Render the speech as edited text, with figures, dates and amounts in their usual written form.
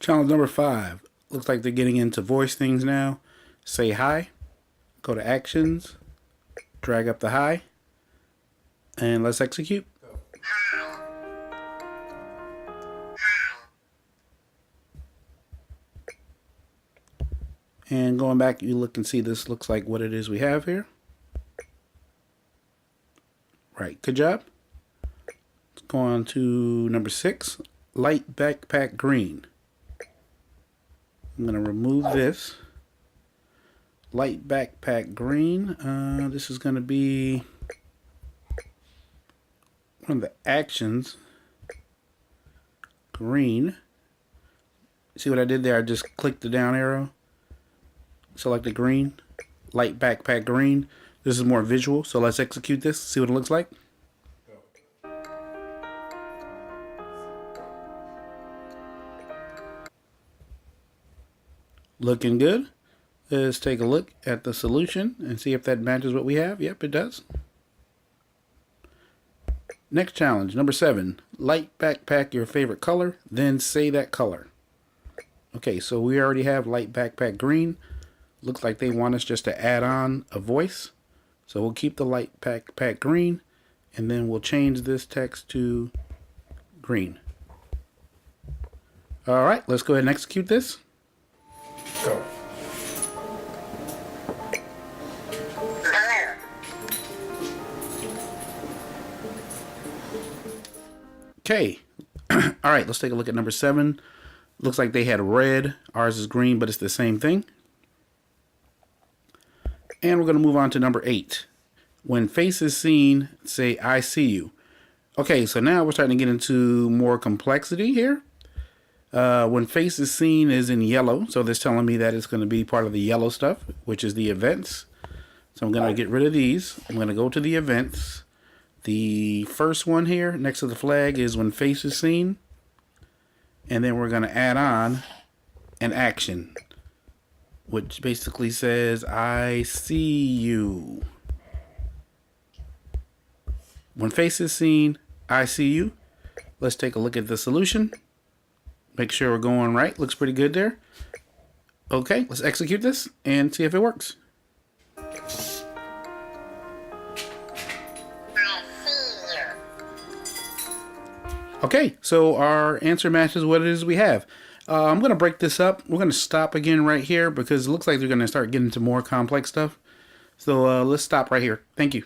Challenge number 5. Looks like they're getting into voice things now. Say hi. Go to actions. Drag up the hi. And let's execute. And going back, you look and see this looks like what it is we have here. Right, good job. Let's go on to number 6. Light backpack green. I'm going to remove this. Light backpack green. This is going to be one of the actions. Green. See what I did there? I just clicked the down arrow. Select the green. Light backpack green. This is more visual, so let's execute this. See what it looks like. Looking good. Let's take a look at the solution and see if that matches what we have. Yep, it does. Next challenge, number 7. Light backpack your favorite color, then say that color. Okay, so we already have light backpack green. Looks like they want us just to add on a voice. So we'll keep the light backpack green, and then we'll change this text to green. All right, let's go ahead and execute this. Go. Okay. All right, let's take a look at number 7. Looks like they had red. Ours is green, but it's the same thing. And we're going to move on to number 8. When face is seen, say, I see you. Okay, so now we're starting to get into more complexity here. When face is seen is in yellow, so that's telling me that it's going to be part of the yellow stuff, which is the events. So I'm going to get rid of these. I'm going to go to the events. The first one here next to the flag is when face is seen. And then we're going to add on an action, which basically says, I see you. When face is seen, I see you. Let's take a look at the solution. Make sure we're going right. Looks pretty good there. Okay, let's execute this and see if it works. Okay, so our answer matches what it is we have. I'm going to break this up. We're going to stop again right here because it looks like they're going to start getting into more complex stuff. So let's stop right here. Thank you.